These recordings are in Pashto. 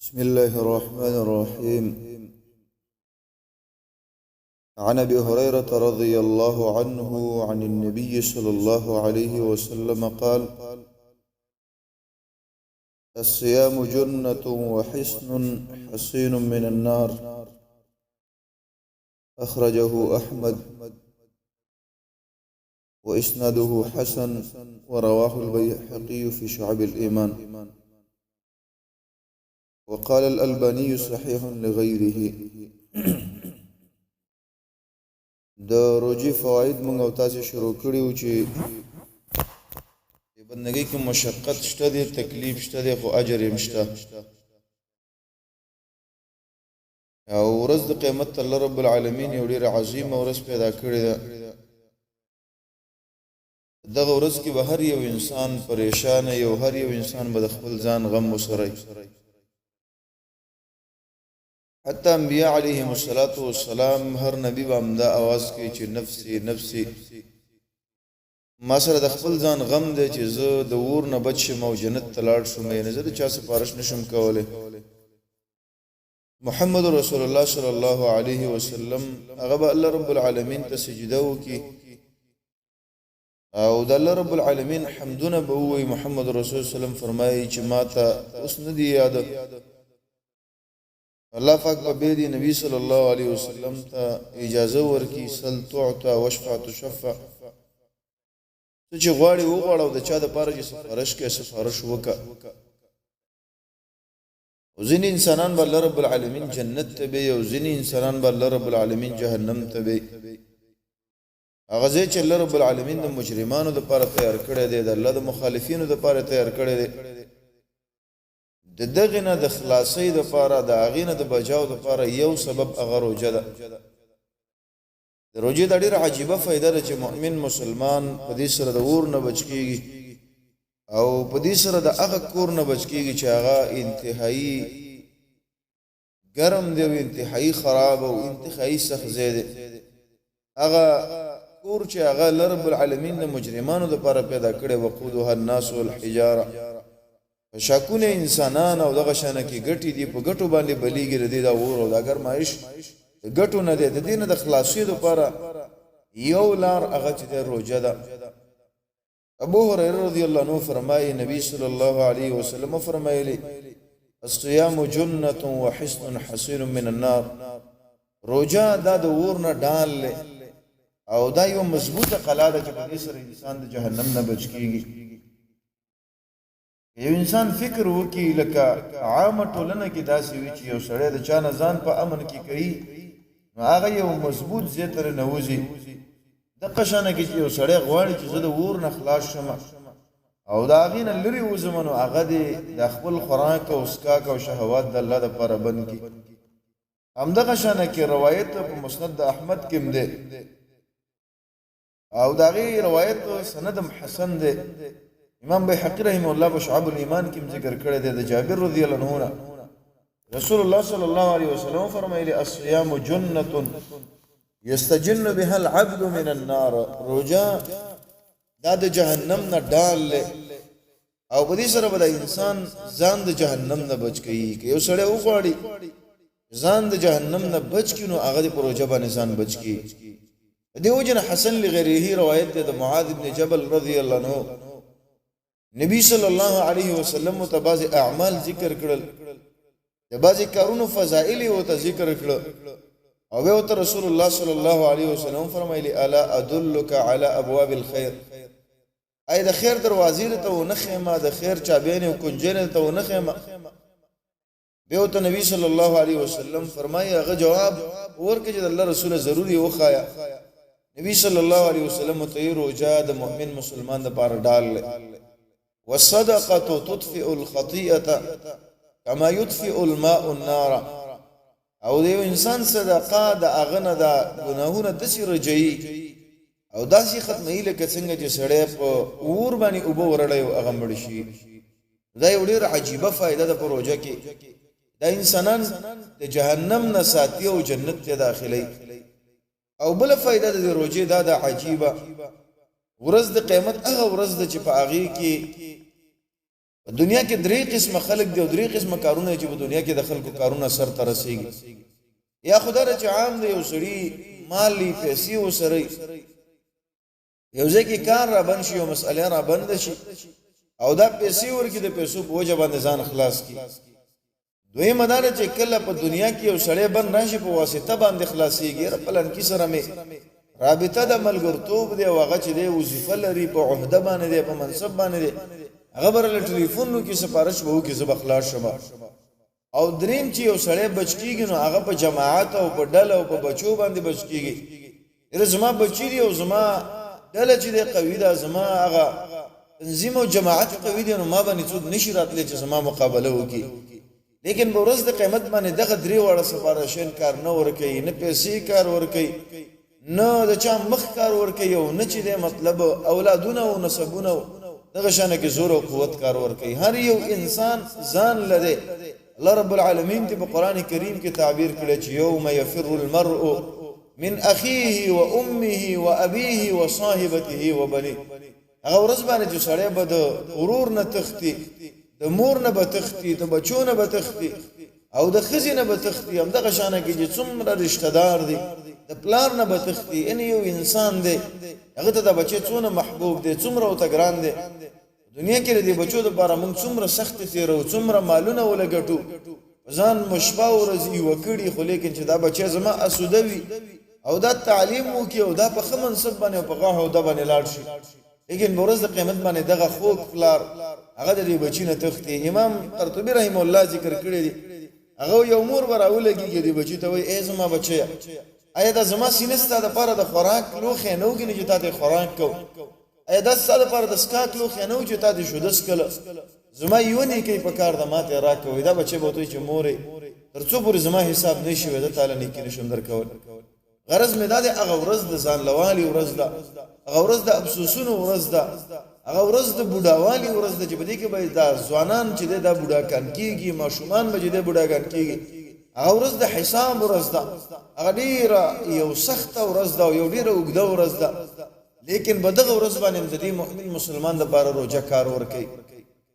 بسم الله الرحمن الرحيم. عن أبي هريرة رضي الله عنه عن النبي صلى الله عليه وسلم قال: الصيام جنة وحصن حصين من النار. أخرجه أحمد وإسناده حسن، ورواه البيهقي في شعب الإيمان، وقال الألباني صحيح لغيره. د روجي فواید مونږ او تاسو شروع کړیو چې د بندګۍ کې مشقت شته دي، تکلیف شته دي، خو اجر یې شته. او ورځ د قیامت الله رب العالمین یو ډېر عظیمه ورځ پیدا کړې ده. دغه ورځ کې به هر یو انسان پریشان، یو هر یو انسان به د خپل ځان غم وسري. حتی انبیاء علیهم السلام هر نبی به همدا आवाज کوي چې نفسي نفسي، ما سره د خپل ځان غم دی چې زه د اور نه بچ شم او جنت ته لاړ شم، یعنې زه د چا سفارش نشم کولی. محمد رسول الله صلی الله علیه وسلم هغه به الله رب العالمین ته سجده وکړي او د الله رب العالمین حمدونه به ووایي. محمد رسول الله وسلم فرمایي چې ما ته اوس نه دی یاد، الله پاک به دی نبی صلی الله علیه وسلم ته اجازه ورکړي: سل تعطى واشفع تشفع. ته چې غواړې وغواړه او د چا دپاره چې سفارش کې سفارش وکړه. او ځینې انسانان به الله رب العالمین جنت ته بیي او ځینې انسانان به الله رب العالمین جهنم ته بیي. هغه ځای چې الله رب العالمین د مجرمانو دپاره تیار کړی دی، د الله د مخالفینو دپاره تیار کړی دی، د دغه نه د خلاصۍ دپاره، د هغې نه د بچاو دپاره یو سبب هغه روژه ده. د روژې دا ډېره عجیبه فایده ده چې مؤمن مسلمان په دې سره د اور نه بچ کېږي او په دې سره د هغه کور نه بچ کېږي چې هغه انتهایي ګرم دی او انتهایي خراب او انتهایي سخت ځای دی. هغه کور چې هغه الله رب العالمین د مجرمانو دپاره پیدا کړی، وقودها الناس والحجاره، شاکونه انسانان او دغه شانه کې ګټې دي، په ګټو باندې بلیږي د دې دا اور او دا ګرمایش د ګټو نه دی. د دې نه د خلاصۍ دپاره یو لار هغه چې د روژه ده. ابو هريره رضی الله عنه فرمایي نبی صلی الله علیه وسلم فرمایلی: الصيام جنة وحصن حصين من النار. روژه دا د اور نه ډال او دا یو مضبوطه قلعه ده چې په دې سره انسان د جهنم نه بچ کېږي. یو انسان فکر وکړي لکه عامه ټولنه کې داسې وي چې یو سړی د چا نه ځان په امن کې کوي، نو هغه یو مضبوط ځای ته رانوځي. دغه شانه کې چې یو سړی غواړي چې زه د اور نه خلاص شم او د هغې نه لرې وځم، نو هغه دې د خپل خوراک او څښاک او شهوات د الله دپاره بند کړي. همدغه شانه کې روایت په مسند د احمد کې هم دی او د هغې روایت سند هم حسن دی. امام بیحقی رحمه الله په شعب الایمان کې ذکر کړی دی د جابر رضی الله عنه رسول الله صلی الله علیه وسلم فرمایلی: الصيام جنة یستجن بها العبد من النار. روژه دا د جهنم نه ډال او په دې سره به د انسان ځان د جهنم نه بچ کوي. که یو سړی وغواړي ځان د جهنم نه بچ کړي، نو هغه د په روژه باندې ځان بچ کړي. د دې وجه نه حسن لغیره روایت دی د معاذ بن جبل رضی الله عنه، نبی صلی الله علیه وسلم ته بعض اعمال ذکر کړل، د بعض کارونو فضائل او ته ذکر کړل او به ته رسول الله صلی الله علیه وسلم فرمایلی: الا ادلک علی ابواب الخير. ای د خیر دروازې ته ونخېما، د خیر چابین او کنجره ته ونخېما. به ته نبی صلی الله علیه وسلم فرمایي هغه جواب ورکړي چې الله رسول ضروري وخایا. نبی صلی الله علیه وسلم ته روژه د مؤمن مسلمان لپاره ډال والصدقه تطفئ الخطيئه كما يطفئ الماء النار. او د انسان صدقه د اغنه د ګناهونه د سر رجئی او داسې ختمه لکه څنګه چې سړی په اور باندې اوبه ورړی او هغه مړ شي. دا یو ډېر عجیبه فایده ده په روژه کې. دا انسانان د جهنم نه ساتي او جنت ته داخلي. او بل فایده د روژې دا د عجیبه ورځ د قیامت هغه ورځ ده چې په هغې کې دنیا کې درې قسم خلق دی او درې قسم کارونه چې په دنیا کې د خلکو کارونه سر ته رسیږي یا خدای چې عام دی یو سړي مالی پیسې وسره یو ځکه کار را بند شي او مسئله را بند شي او دا پیسې ورکې د پیسو په وجه باندې ځان خلاص کی دوی مدار چې کله په دنیا کې یو سړی بند راشي په واسطه باندې خلاصيږي پلان کې سره مې رابطه د ملګرتوب دی او هغه چې دی وظیفه لري په عہده باندې دی په منصب باندې دی هغه بر له ټلیفون کې سفارش وو کې زب اخلاص شمه او دریم چې یو سړی بچ کیږي نو هغه په جماعت او په ډله او په بچو باندې بچ کیږي زما بچی دی او زما ډله چې دی قوي ده زما هغه تنظیم او جماعت قوي دي نو ما باندې څوک نشي راتلی چې زما مقابله وکړي لیکن په ورځ د قیامت باندې دغه درې وړه سفارشین کار نه ورکوي نه پیسې کار ورکوي نه د چا مخ کار ورکوي او نه چې د مطلب اولادونه او نسبونه دغه شانه کې زور او قوت کار ورکوي هر یو انسان ځان لري الله رب العالمین ته په قران کریم کې تعبیر کړی چې یوم یفر المرء من اخیه و امه و ابيه و صاحبته و بنيه هغه ورځ باندې چې سړی به د غرور نه تختی د مور نه به تختی د بچو نه به تختی او د ښځې نه به تختی همدغه شانه کې چې څومره رشته دار دي د پلار نه به تختی ان یو انسان دی هغه ته د بچی څونه محبوب دی څومره ورته ګران دی دنیا کې د بچو لپاره موږ څومره سخت تیرو څومره مالونه ولګټو ځان مشبا ورځي وکړي خو لیکن چې دا بچی زما اسوده وي او دا تعلیم وکي او دا په ښه منصب باندې په غاښ او د باندې لاړ شي لیکن ورځ د قیامت باندې دغه خوږ پلار هغه د بچی نه تختی امام قرطبي رحم الله ذکر کړی دی هغه یو مور براولګي دی بچی ته وای ای زما بچی ایا دا زما سینستا د پاره د خوراک لوخه نو کې نه چې تاسو خوراک کو ایا دا ستاسو لپاره د سکاک لوخه نو چې تاسو شودس کله زما یو نه کې په کار د ماته راکوي دا بچی بوته چې مورې ترڅو پورې زما حساب نشي ودا تعالی نه کې نشم درکول غرض مې دا د هغه ورځ د ځان لوالي ورځ ده هغه ورځ د افسوسونو ورځ ده هغه ورځ د بوډاوالي ورځ ده چې بده کې به دا ځوانان چې د بوډاکان کیږي ماشومان به د بوډاکان کیږي هغه ورځ د حساب ورځ ده هغه ډیره یو سخت ورځ ده یو ډیره اوږده ورځ ده لیکن بدغه ورځ باندې د دې مؤمن مسلمان د لپاره روزه کار ورکړي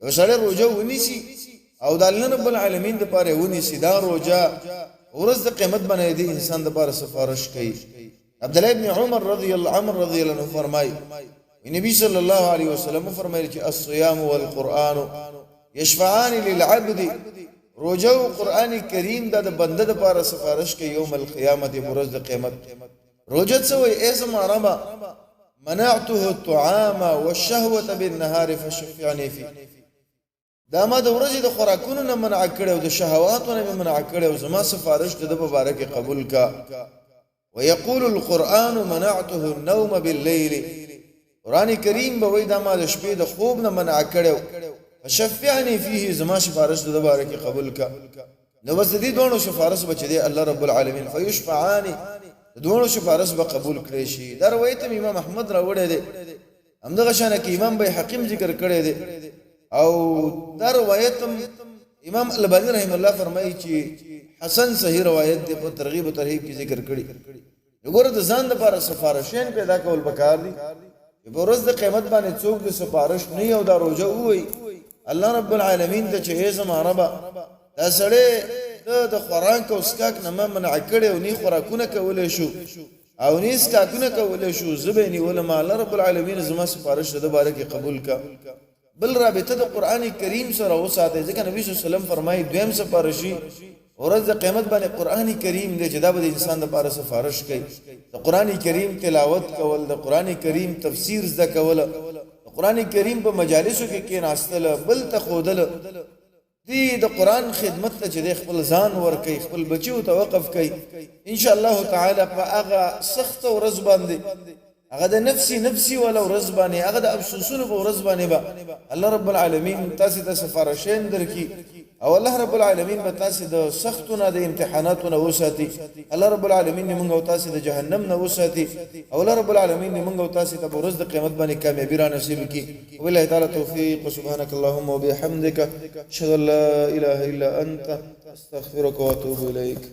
وسره روزه ونیسي او د الله رب العالمین د لپاره ونیسي دا روزه ورځ د قیامت باندې د انسان د لپاره سفارش کوي عبد الله ابن عمر رضی الله عنه فرمایي نبی صلی الله علیه وسلم فرمایي چې الصيام والقرآن يشفعان للعبد روزه او قران کریم د بنده د لپاره سفارش کوي یوم القیامت ورځ د قیامت روزه څه وي اسم ربا منعته الطعام والشهوه بالنهار فشفعني فيه دا ما د ورځې د خوراکونو نه منع کړو د شهواتو نه منع کړو زما سفارش د مبارک قبول کا ويقول القرآن منعته النوم بالليل قرآن کریم به وای دا ما د شپې د خوب نه منع کړو فشفعني فيه زما سفارش د مبارک قبول کا نو وسدي دوه سفارش بچي دی الله رب العالمین فيشفعان دوه سفارش به قبول کړي شي دا روایت امام احمد راوړی دی همدغه شانه کې امام حکیم ذکر کړی دی او دا روایت امام البانی رحم الله فرمایي چې حسن صحیح روایت دی په ترغیب او ترهیب کې ذکر کړی وګوره د ځان لپاره سفارشین پیدا کول پکار دي په ورځ د قیامت باندې څوک د سفارش نه یو دا روزه وای الله رب العالمین ته چې زما ربا دا سړی د خوراک او اسکاک نه منع کړي او نه خوراکونه کولای شو او نه اسکاکونه کولای شو زبېنی ولما الله رب العالمین زما سفارش د بارک قبول کا بل رابطه د قران کریم سره وساته ځکه نبی صلی الله علیه وسلم فرمایي دویم سفارشي ورځ د قیامت باندې قران کریم دې چې دا به انسان لپاره سفارش کوي د قران کریم تلاوت کول د قران کریم تفسیر زده کول د قران کریم په مجالسو کې کېناستل بل ته خودل دی د قران خدمت ته چې خپل ځان ور کوي خپل بچو ته وقف کوي ان شاء الله تعالی په هغه سخت ورځ باندې هغه د نفسي ولا ورځ باندې هغه د افسوسونو په ورځ باندې با الله رب العالمین تاسو ته سفارشین درکې او الله رب العالمین به تاسو د سختونه د امتحاناتونو وساتي الله رب العالمین موږ او تاسو د جهنم نه وساتي او الله رب العالمین موږ او تاسو ته ورځ د قیامت باندې کامیابی را نصیب کړي والله تعالی توفیق سبحانك اللهم وبحمدك اشهد ان لا اله الا انت استغفرك واتوب اليك